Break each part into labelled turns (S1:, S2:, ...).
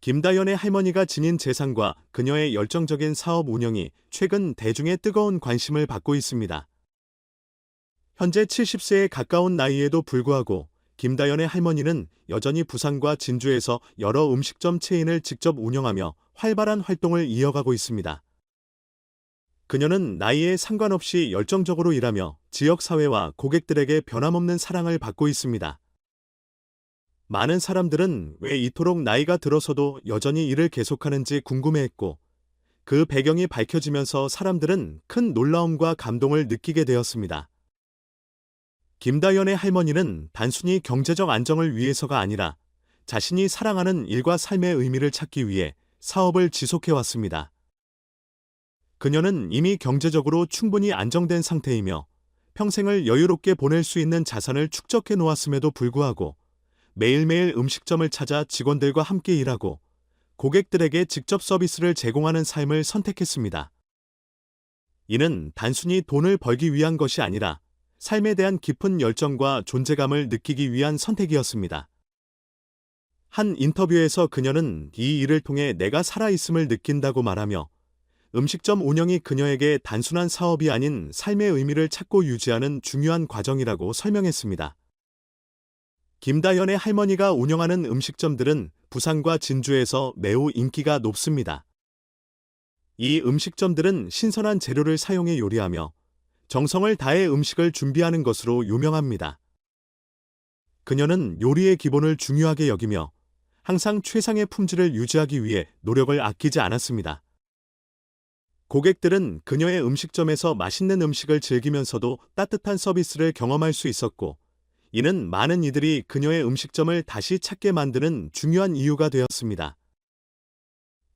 S1: 김다연의 할머니가 지닌 재산과 그녀의 열정적인 사업 운영이 최근 대중의 뜨거운 관심을 받고 있습니다. 현재 70세에 가까운 나이에도 불구하고 김다연의 할머니는 여전히 부산과 진주에서 여러 음식점 체인을 직접 운영하며 활발한 활동을 이어가고 있습니다. 그녀는 나이에 상관없이 열정적으로 일하며 지역사회와 고객들에게 변함없는 사랑을 받고 있습니다. 많은 사람들은 왜 이토록 나이가 들어서도 여전히 일을 계속하는지 궁금해했고, 그 배경이 밝혀지면서 사람들은 큰 놀라움과 감동을 느끼게 되었습니다. 김다연의 할머니는 단순히 경제적 안정을 위해서가 아니라 자신이 사랑하는 일과 삶의 의미를 찾기 위해 사업을 지속해왔습니다. 그녀는 이미 경제적으로 충분히 안정된 상태이며 평생을 여유롭게 보낼 수 있는 자산을 축적해 놓았음에도 불구하고 매일매일 음식점을 찾아 직원들과 함께 일하고 고객들에게 직접 서비스를 제공하는 삶을 선택했습니다. 이는 단순히 돈을 벌기 위한 것이 아니라 삶에 대한 깊은 열정과 존재감을 느끼기 위한 선택이었습니다. 한 인터뷰에서 그녀는 이 일을 통해 내가 살아있음을 느낀다고 말하며 음식점 운영이 그녀에게 단순한 사업이 아닌 삶의 의미를 찾고 유지하는 중요한 과정이라고 설명했습니다. 김다연의 할머니가 운영하는 음식점들은 부산과 진주에서 매우 인기가 높습니다. 이 음식점들은 신선한 재료를 사용해 요리하며 정성을 다해 음식을 준비하는 것으로 유명합니다. 그녀는 요리의 기본을 중요하게 여기며 항상 최상의 품질을 유지하기 위해 노력을 아끼지 않았습니다. 고객들은 그녀의 음식점에서 맛있는 음식을 즐기면서도 따뜻한 서비스를 경험할 수 있었고, 이는 많은 이들이 그녀의 음식점을 다시 찾게 만드는 중요한 이유가 되었습니다.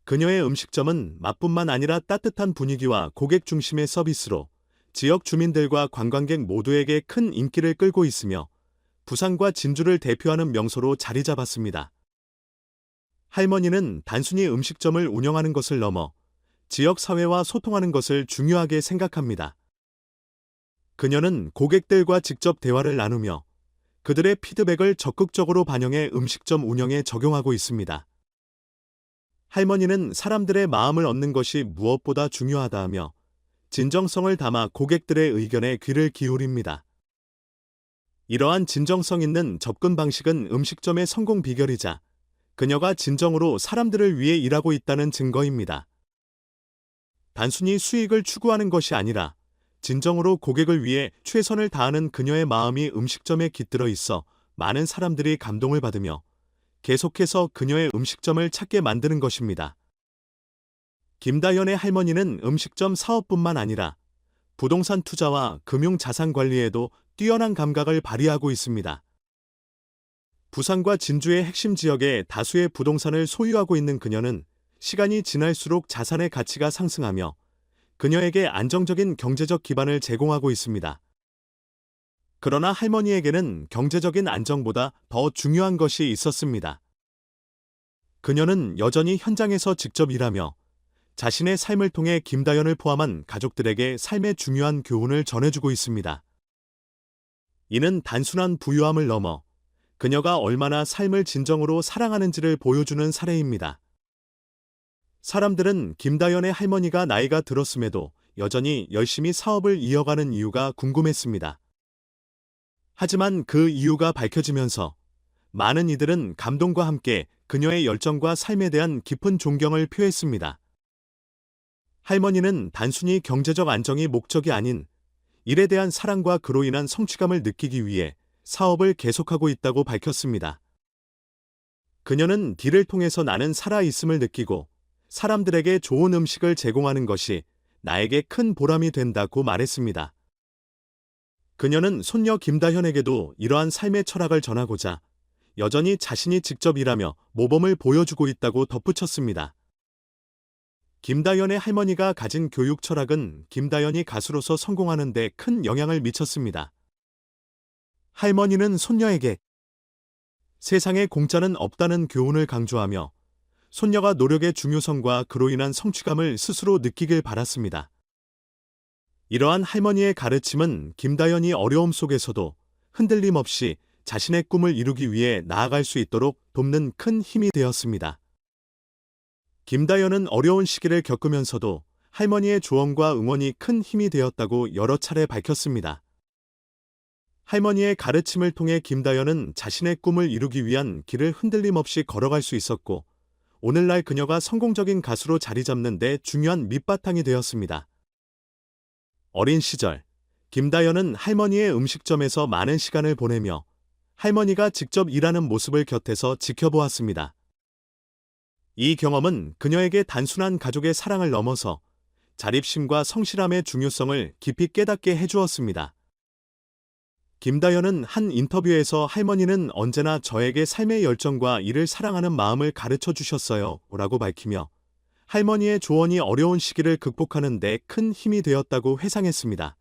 S1: 그녀의 음식점은 맛뿐만 아니라 따뜻한 분위기와 고객 중심의 서비스로 지역 주민들과 관광객 모두에게 큰 인기를 끌고 있으며 부산과 진주를 대표하는 명소로 자리 잡았습니다. 할머니는 단순히 음식점을 운영하는 것을 넘어 지역 사회와 소통하는 것을 중요하게 생각합니다. 그녀는 고객들과 직접 대화를 나누며 그들의 피드백을 적극적으로 반영해 음식점 운영에 적용하고 있습니다. 할머니는 사람들의 마음을 얻는 것이 무엇보다 중요하다며 진정성을 담아 고객들의 의견에 귀를 기울입니다. 이러한 진정성 있는 접근 방식은 음식점의 성공 비결이자 그녀가 진정으로 사람들을 위해 일하고 있다는 증거입니다. 단순히 수익을 추구하는 것이 아니라 진정으로 고객을 위해 최선을 다하는 그녀의 마음이 음식점에 깃들어 있어 많은 사람들이 감동을 받으며 계속해서 그녀의 음식점을 찾게 만드는 것입니다. 김다연의 할머니는 음식점 사업뿐만 아니라 부동산 투자와 금융 자산 관리에도 뛰어난 감각을 발휘하고 있습니다. 부산과 진주의 핵심 지역에 다수의 부동산을 소유하고 있는 그녀는 시간이 지날수록 자산의 가치가 상승하며 그녀에게 안정적인 경제적 기반을 제공하고 있습니다. 그러나 할머니에게는 경제적인 안정보다 더 중요한 것이 있었습니다. 그녀는 여전히 현장에서 직접 일하며 자신의 삶을 통해 김다연을 포함한 가족들에게 삶의 중요한 교훈을 전해주고 있습니다. 이는 단순한 부유함을 넘어 그녀가 얼마나 삶을 진정으로 사랑하는지를 보여주는 사례입니다. 사람들은 김다연의 할머니가 나이가 들었음에도 여전히 열심히 사업을 이어가는 이유가 궁금했습니다. 하지만 그 이유가 밝혀지면서 많은 이들은 감동과 함께 그녀의 열정과 삶에 대한 깊은 존경을 표했습니다. 할머니는 단순히 경제적 안정이 목적이 아닌 일에 대한 사랑과 그로 인한 성취감을 느끼기 위해 사업을 계속하고 있다고 밝혔습니다. 그녀는 딜을 통해서 나는 살아있음을 느끼고 사람들에게 좋은 음식을 제공하는 것이 나에게 큰 보람이 된다고 말했습니다. 그녀는 손녀 김다현에게도 이러한 삶의 철학을 전하고자 여전히 자신이 직접 일하며 모범을 보여주고 있다고 덧붙였습니다. 김다연의 할머니가 가진 교육 철학은 김다연이 가수로서 성공하는 데 큰 영향을 미쳤습니다. 할머니는 손녀에게 세상에 공짜는 없다는 교훈을 강조하며 손녀가 노력의 중요성과 그로 인한 성취감을 스스로 느끼길 바랐습니다. 이러한 할머니의 가르침은 김다연이 어려움 속에서도 흔들림 없이 자신의 꿈을 이루기 위해 나아갈 수 있도록 돕는 큰 힘이 되었습니다. 김다연은 어려운 시기를 겪으면서도 할머니의 조언과 응원이 큰 힘이 되었다고 여러 차례 밝혔습니다. 할머니의 가르침을 통해 김다연은 자신의 꿈을 이루기 위한 길을 흔들림 없이 걸어갈 수 있었고, 오늘날 그녀가 성공적인 가수로 자리 잡는 데 중요한 밑바탕이 되었습니다. 어린 시절, 김다연은 할머니의 음식점에서 많은 시간을 보내며 할머니가 직접 일하는 모습을 곁에서 지켜보았습니다. 이 경험은 그녀에게 단순한 가족의 사랑을 넘어서 자립심과 성실함의 중요성을 깊이 깨닫게 해주었습니다. 김다연은 한 인터뷰에서 할머니는 언제나 저에게 삶의 열정과 일을 사랑하는 마음을 가르쳐 주셨어요 라고 밝히며 할머니의 조언이 어려운 시기를 극복하는 데 큰 힘이 되었다고 회상했습니다.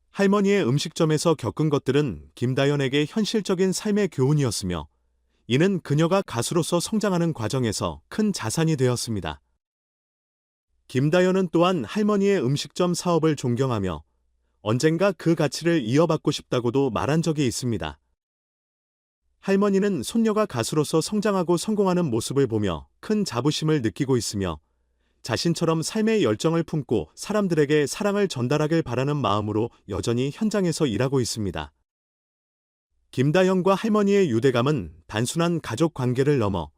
S1: 할머니의 음식점에서 겪은 것들은 김다연에게 현실적인 삶의 교훈이었으며 이는 그녀가 가수로서 성장하는 과정에서 큰 자산이 되었습니다. 김다연은 또한 할머니의 음식점 사업을 존경하며 언젠가 그 가치를 이어받고 싶다고도 말한 적이 있습니다. 할머니는 손녀가 가수로서 성장하고 성공하는 모습을 보며 큰 자부심을 느끼고 있으며 자신처럼 삶의 열정을 품고 사람들에게 사랑을 전달하길 바라는 마음으로 여전히 현장에서 일하고 있습니다. 김다연과 할머니의 유대감은 단순한 가족 관계를 넘어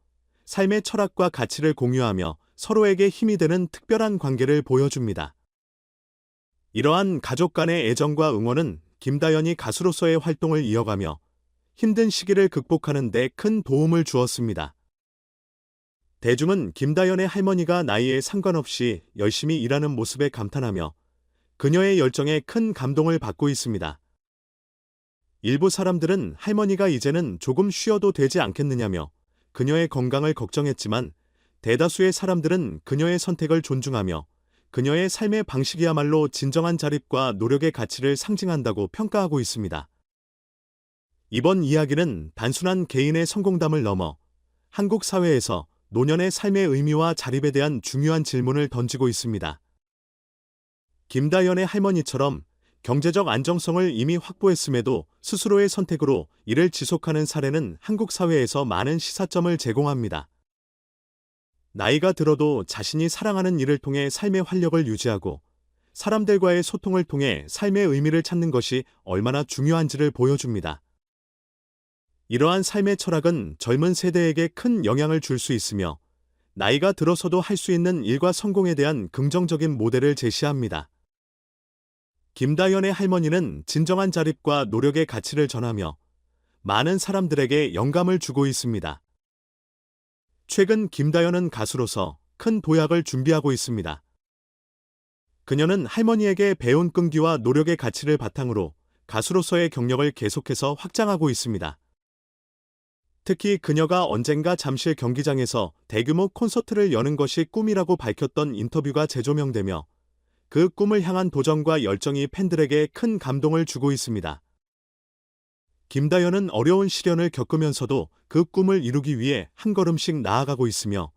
S1: 삶의 철학과 가치를 공유하며 서로에게 힘이 되는 특별한 관계를 보여줍니다. 이러한 가족 간의 애정과 응원은 김다연이 가수로서의 활동을 이어가며 힘든 시기를 극복하는 데 큰 도움을 주었습니다. 대중은 김다연의 할머니가 나이에 상관없이 열심히 일하는 모습에 감탄하며 그녀의 열정에 큰 감동을 받고 있습니다. 일부 사람들은 할머니가 이제는 조금 쉬어도 되지 않겠느냐며 그녀의 건강을 걱정했지만 대다수의 사람들은 그녀의 선택을 존중하며 그녀의 삶의 방식이야말로 진정한 자립과 노력의 가치를 상징한다고 평가하고 있습니다. 이번 이야기는 단순한 개인의 성공담을 넘어 한국 사회에서 노년의 삶의 의미와 자립에 대한 중요한 질문을 던지고 있습니다. 김다연의 할머니처럼 경제적 안정성을 이미 확보했음에도 스스로의 선택으로 이를 지속하는 사례는 한국 사회에서 많은 시사점을 제공합니다. 나이가 들어도 자신이 사랑하는 일을 통해 삶의 활력을 유지하고 사람들과의 소통을 통해 삶의 의미를 찾는 것이 얼마나 중요한지를 보여줍니다. 이러한 삶의 철학은 젊은 세대에게 큰 영향을 줄 수 있으며 나이가 들어서도 할 수 있는 일과 성공에 대한 긍정적인 모델을 제시합니다. 김다연의 할머니는 진정한 자립과 노력의 가치를 전하며 많은 사람들에게 영감을 주고 있습니다. 최근 김다연은 가수로서 큰 도약을 준비하고 있습니다. 그녀는 할머니에게 배운 끈기와 노력의 가치를 바탕으로 가수로서의 경력을 계속해서 확장하고 있습니다. 특히 그녀가 언젠가 잠실 경기장에서 대규모 콘서트를 여는 것이 꿈이라고 밝혔던 인터뷰가 재조명되며 그 꿈을 향한 도전과 열정이 팬들에게 큰 감동을 주고 있습니다. 김다연은 어려운 시련을 겪으면서도 그 꿈을 이루기 위해 한 걸음씩 나아가고 있으며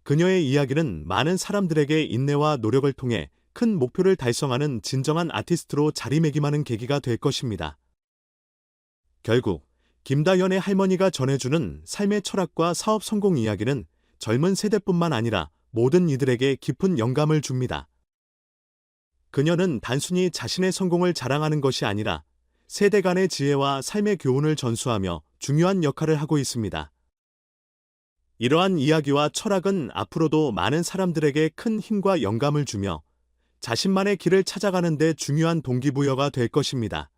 S1: 그녀의 이야기는 많은 사람들에게 인내와 노력을 통해 큰 목표를 달성하는 진정한 아티스트로 자리매김하는 계기가 될 것입니다. 결국 김다연의 할머니가 전해주는 삶의 철학과 사업 성공 이야기는 젊은 세대뿐만 아니라 모든 이들에게 깊은 영감을 줍니다. 그녀는 단순히 자신의 성공을 자랑하는 것이 아니라 세대 간의 지혜와 삶의 교훈을 전수하며 중요한 역할을 하고 있습니다. 이러한 이야기와 철학은 앞으로도 많은 사람들에게 큰 힘과 영감을 주며 자신만의 길을 찾아가는 데 중요한 동기부여가 될 것입니다.